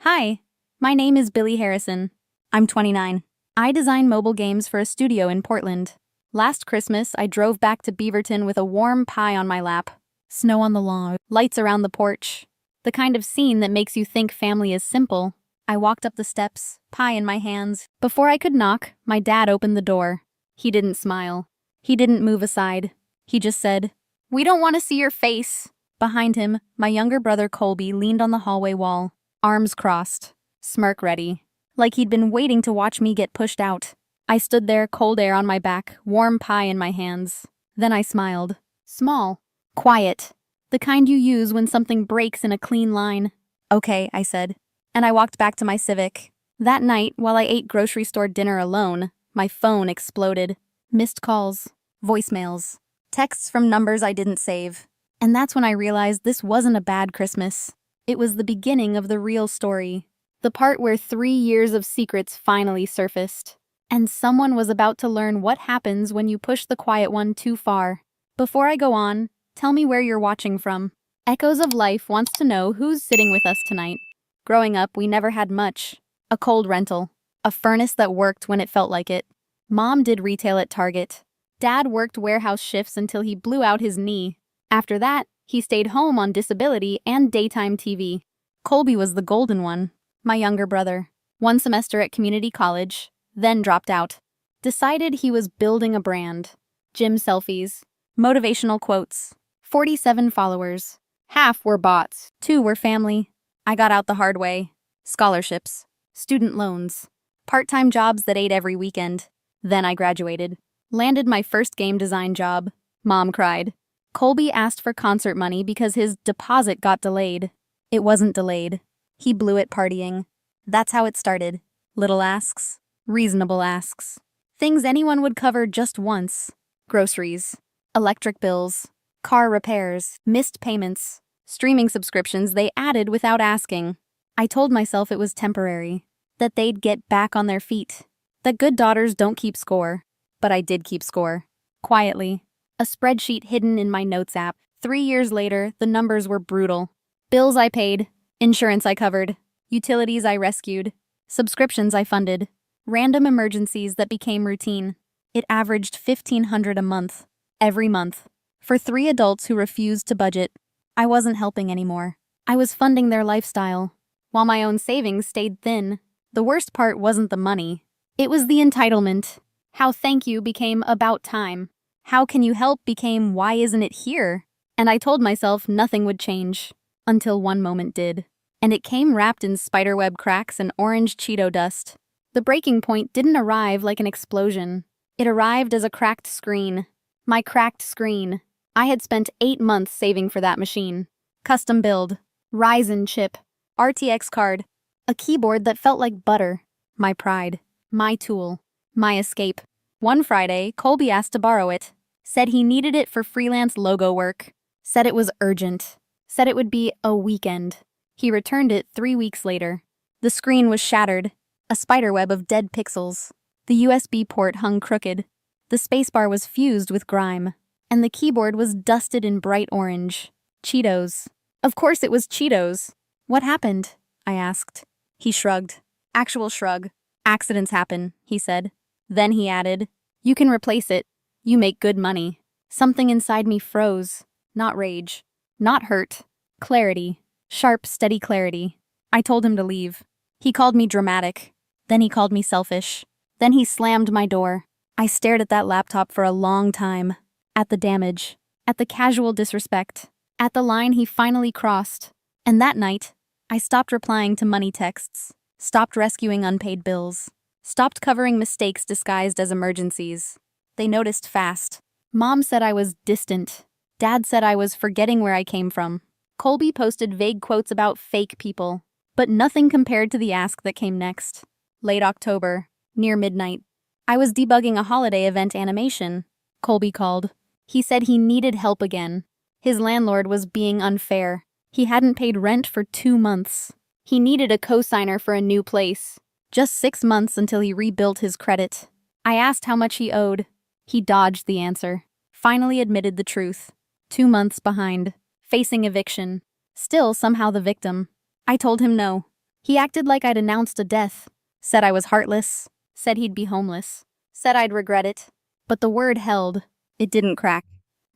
Hi, my name is Billy Harrison. I'm 29. I design mobile games for a studio in Portland. Last Christmas, I drove back to Beaverton with a warm pie on my lap, snow on the lawn, lights around the porch. The kind of scene that makes you think family is simple. I walked up the steps, pie in my hands. Before I could knock, my dad opened the door. He didn't smile. He didn't move aside. He just said, "We don't want to see your face." Behind him, my younger brother Colby leaned on the hallway wall, arms crossed, smirk ready, like he'd been waiting to watch me get pushed out. I stood there, cold air on my back, warm pie in my hands. Then I smiled. Small. Quiet. The kind you use when something breaks in a clean line. "Okay," I said. And I walked back to my Civic. That night, while I ate grocery store dinner alone, my phone exploded. Missed calls, voicemails, texts from numbers I didn't save. And that's when I realized this wasn't a bad Christmas. It was the beginning of the real story. The part where 3 years of secrets finally surfaced. And someone was about to learn what happens when you push the quiet one too far. Before I go on, tell me where you're watching from. Echoes of Life wants to know who's sitting with us tonight. Growing up, we never had much. A cold rental. A furnace that worked when it felt like it. Mom did retail at Target. Dad worked warehouse shifts until he blew out his knee. After that, he stayed home on disability and daytime TV. Colby was the golden one, my younger brother. 1 semester at community college, then dropped out. Decided he was building a brand. Gym selfies, motivational quotes, 47 followers. Half were bots, 2 were family. I got out the hard way. Scholarships, student loans, part-time jobs that ate every weekend. Then I graduated. Landed my first game design job. Mom cried. Colby asked for concert money because his deposit got delayed. It wasn't delayed. He blew it partying. That's how it started. Little asks, reasonable asks. Things anyone would cover just once. Groceries, electric bills, car repairs, missed payments, streaming subscriptions they added without asking. I told myself it was temporary, that they'd get back on their feet, that good daughters don't keep score. But I did keep score. Quietly. A spreadsheet hidden in my notes app. 3 years later, the numbers were brutal. Bills I paid, insurance I covered, utilities I rescued, subscriptions I funded, random emergencies that became routine. It averaged $1,500 a month, every month. For 3 adults who refused to budget, I wasn't helping anymore. I was funding their lifestyle, while my own savings stayed thin. The worst part wasn't the money. It was the entitlement. How thank you became about time. How can you help became why isn't it here? And I told myself nothing would change. Until one moment did. And it came wrapped in spiderweb cracks and orange Cheeto dust. The breaking point didn't arrive like an explosion. It arrived as a cracked screen. My cracked screen. I had spent 8 months saving for that machine. Custom build. Ryzen chip. RTX card. A keyboard that felt like butter. My pride. My tool. My escape. One Friday, Colby asked to borrow it. Said he needed it for freelance logo work. Said it was urgent. Said it would be a weekend. He returned it 3 weeks later. The screen was shattered. A spiderweb of dead pixels. The USB port hung crooked. The spacebar was fused with grime. And the keyboard was dusted in bright orange. Cheetos. Of course it was Cheetos. "What happened?" I asked. He shrugged. Actual shrug. "Accidents happen," he said. Then he added, "You can replace it. You make good money." Something inside me froze. Not rage. Not hurt. Clarity. Sharp, steady clarity. I told him to leave. He called me dramatic. Then he called me selfish. Then he slammed my door. I stared at that laptop for a long time. At the damage. At the casual disrespect. At the line he finally crossed. And that night, I stopped replying to money texts. Stopped rescuing unpaid bills. Stopped covering mistakes disguised as emergencies. They noticed fast. Mom said I was distant. Dad said I was forgetting where I came from. Colby posted vague quotes about fake people. But nothing compared to the ask that came next. Late October, near midnight. I was debugging a holiday event animation. Colby called. He said he needed help again. His landlord was being unfair. He hadn't paid rent for 2 months. He needed a cosigner for a new place. Just 6 months until he rebuilt his credit. I asked how much he owed. He dodged the answer. Finally admitted the truth. 2 months behind. Facing eviction. Still somehow the victim. I told him no. He acted like I'd announced a death, said I was heartless, said he'd be homeless, said I'd regret it. But the word held. It didn't crack.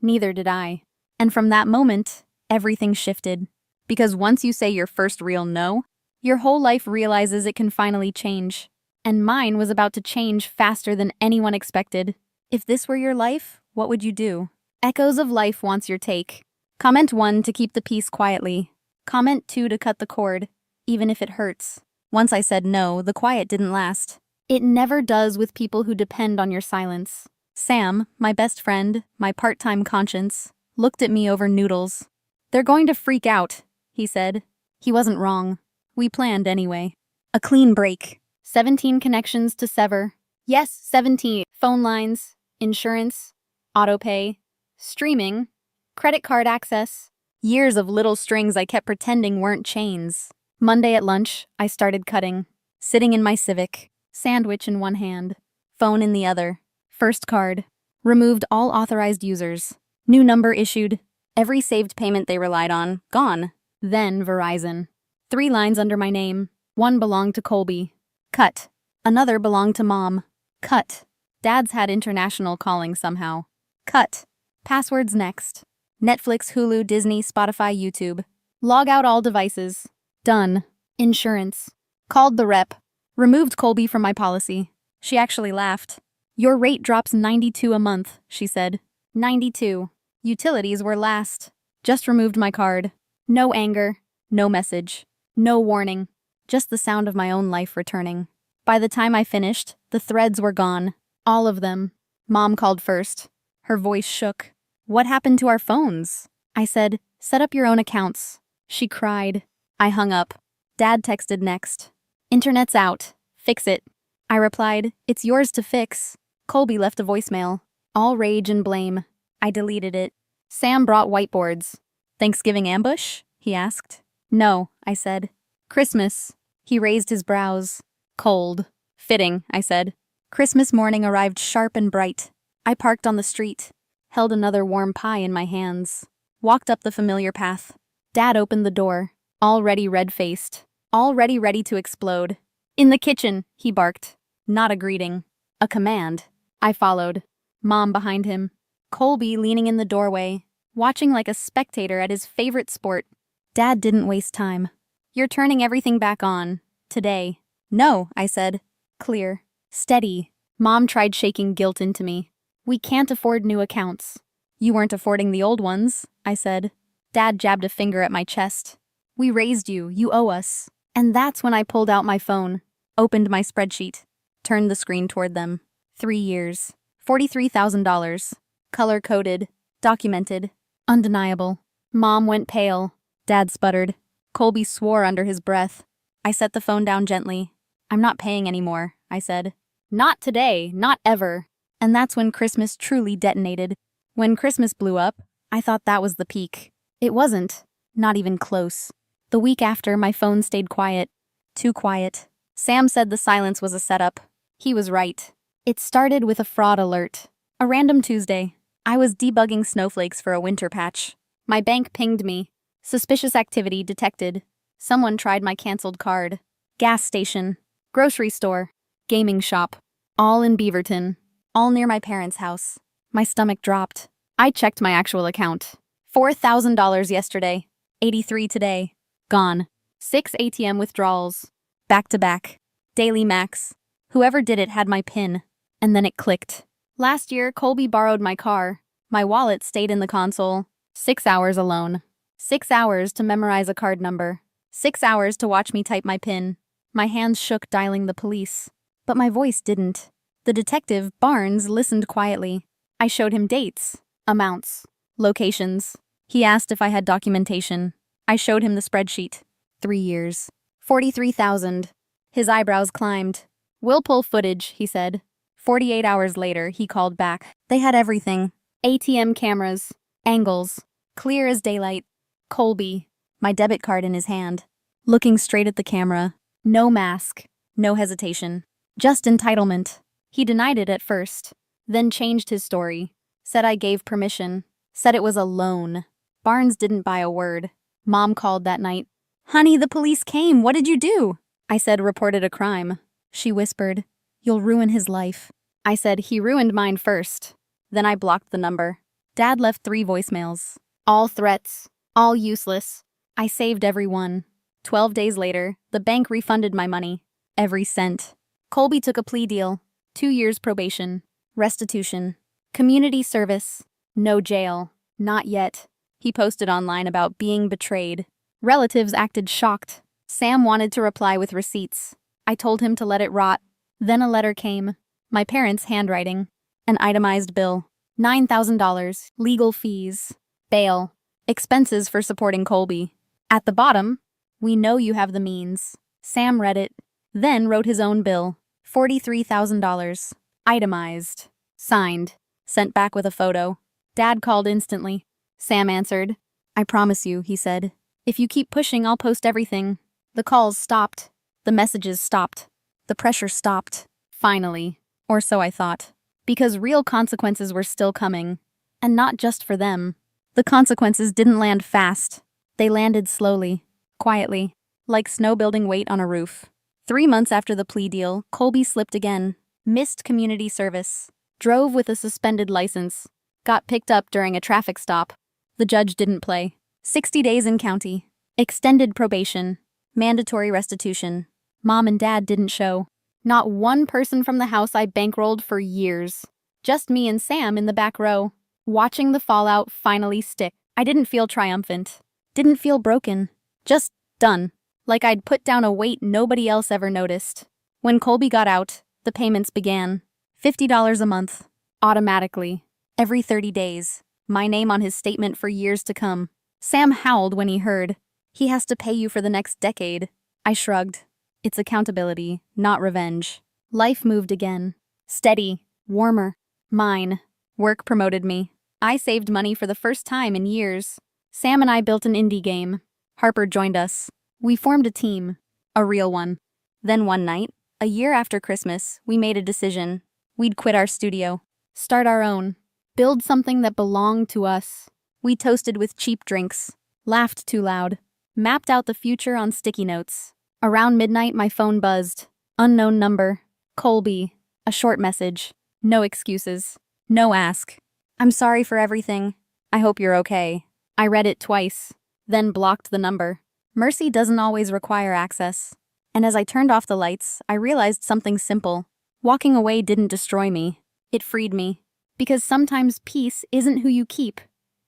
Neither did I. And from that moment, everything shifted. Because once you say your first real no, your whole life realizes it can finally change. And mine was about to change faster than anyone expected. If this were your life, what would you do? Echoes of Life wants your take. Comment 1 to keep the peace quietly. Comment 2 to cut the cord, even if it hurts. Once I said no, the quiet didn't last. It never does with people who depend on your silence. Sam, my best friend, my part-time conscience, looked at me over noodles. "They're going to freak out," he said. He wasn't wrong. We planned anyway. A clean break. 17 connections to sever. Yes, 17. Phone lines, insurance, autopay, streaming, credit card access. Years of little strings I kept pretending weren't chains. Monday at lunch, I started cutting. Sitting in my Civic, sandwich in one hand, phone in the other. First card. Removed all authorized users. New number issued. Every saved payment they relied on, gone. Then Verizon. 3 lines under my name. 1 belonged to Colby. Cut. Another belonged to Mom. Cut. Dad's had international calling somehow. Cut. Passwords next. Netflix, Hulu, Disney, Spotify, YouTube. Log out all devices. Done. Insurance. Called the rep. Removed Colby from my policy. She actually laughed. "Your rate drops $92 a month," she said. 92. Utilities were last. Just removed my card. No anger. No message. No warning. Just the sound of my own life returning. By the time I finished, the threads were gone. All of them. Mom called first. Her voice shook. "What happened to our phones?" I said, "Set up your own accounts." She cried. I hung up. Dad texted next. "Internet's out. Fix it." I replied, "It's yours to fix." Colby left a voicemail. All rage and blame. I deleted it. Sam brought whiteboards. "Thanksgiving ambush?" he asked. "No," I said. "Christmas." He raised his brows. "Cold." "Fitting," I said. Christmas morning arrived sharp and bright. I parked on the street, held another warm pie in my hands, walked up the familiar path. Dad opened the door, already red-faced, already ready to explode. "In the kitchen," he barked. Not a greeting. A command. I followed. Mom behind him. Colby leaning in the doorway, watching like a spectator at his favorite sport. Dad didn't waste time. "You're turning everything back on. Today." "No," I said. Clear. Steady. Mom tried shaking guilt into me. "We can't afford new accounts." "You weren't affording the old ones," I said. Dad jabbed a finger at my chest. "We raised you. You owe us." And that's when I pulled out my phone, opened my spreadsheet, turned the screen toward them. 3 years. $43,000. Color-coded. Documented. Undeniable. Mom went pale. Dad sputtered. Colby swore under his breath. I set the phone down gently. "I'm not paying anymore," I said. "Not today. Not ever." And that's when Christmas truly detonated. When Christmas blew up, I thought that was the peak. It wasn't. Not even close. The week after, my phone stayed quiet. Too quiet. Sam said the silence was a setup. He was right. It started with a fraud alert. A random Tuesday. I was debugging snowflakes for a winter patch. My bank pinged me. Suspicious activity detected. Someone tried my canceled card. Gas station. Grocery store. Gaming shop. All in Beaverton. All near my parents' house. My stomach dropped. I checked my actual account. $4,000 yesterday. 83 today. Gone. 6 ATM withdrawals. Back to back. Daily max. Whoever did it had my PIN. And then it clicked. Last year, Colby borrowed my car. My wallet stayed in the console. 6 hours alone. 6 hours to memorize a card number. 6 hours to watch me type my PIN. My hands shook dialing the police. But my voice didn't. The detective, Barnes, listened quietly. I showed him dates, amounts, locations. He asked if I had documentation. I showed him the spreadsheet. 3 years. 43,000. His eyebrows climbed. "We'll pull footage," he said. 48 hours later, he called back. They had everything. ATM cameras. Angles. Clear as daylight. Colby. My debit card in his hand. Looking straight at the camera. No mask. No hesitation. Just entitlement. He denied it at first. Then changed his story. Said I gave permission. Said it was a loan. Barnes didn't buy a word. Mom called that night. "Honey, the police came. What did you do?" I said, reported a crime. She whispered, you'll ruin his life. I said, he ruined mine first. Then I blocked the number. Dad left 3 voicemails. All threats. All useless. I saved every one. 12 days later, the bank refunded my money. Every cent. Colby took a plea deal. 2 years probation. Restitution. Community service. No jail. Not yet. He posted online about being betrayed. Relatives acted shocked. Sam wanted to reply with receipts. I told him to let it rot. Then a letter came. My parents' handwriting. An itemized bill. $9,000. Legal fees. Bail. Expenses for supporting Colby. At the bottom, we know you have the means. Sam read it. Then wrote his own bill. $43,000. Itemized. Signed. Sent back with a photo. Dad called instantly. Sam answered. I promise you, he said. If you keep pushing, I'll post everything. The calls stopped. The messages stopped. The pressure stopped. Finally. Or so I thought. Because real consequences were still coming. And not just for them. The consequences didn't land fast. They landed slowly. Quietly. Like snow building weight on a roof. 3 months after the plea deal, Colby slipped again. Missed community service. Drove with a suspended license. Got picked up during a traffic stop. The judge didn't play. 60 days in county. Extended probation. Mandatory restitution. Mom and Dad didn't show. Not one person from the house I bankrolled for years. Just me and Sam in the back row. Watching the fallout finally stick. I didn't feel triumphant. Didn't feel broken. Just done. Like I'd put down a weight nobody else ever noticed. When Colby got out, the payments began. $50 a month. Automatically. Every 30 days. My name on his statement for years to come. Sam howled when he heard. He has to pay you for the next decade. I shrugged. It's accountability, not revenge. Life moved again. Steady. Warmer. Mine. Work promoted me. I saved money for the first time in years. Sam and I built an indie game. Harper joined us. We formed a team. A real one. Then one night, a year after Christmas, we made a decision. We'd quit our studio. Start our own. Build something that belonged to us. We toasted with cheap drinks. Laughed too loud. Mapped out the future on sticky notes. Around midnight, my phone buzzed. Unknown number. Colby. A short message. No excuses. No ask. I'm sorry for everything. I hope you're okay. I read it twice. Then blocked the number. Mercy doesn't always require access. And as I turned off the lights, I realized something simple. Walking away didn't destroy me. It freed me. Because sometimes peace isn't who you keep.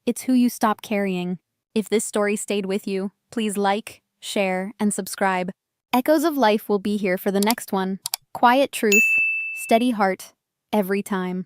It's who you stop carrying. If this story stayed with you, please like, share, and subscribe. Echoes of Life will be here for the next one. Quiet truth, steady heart, every time.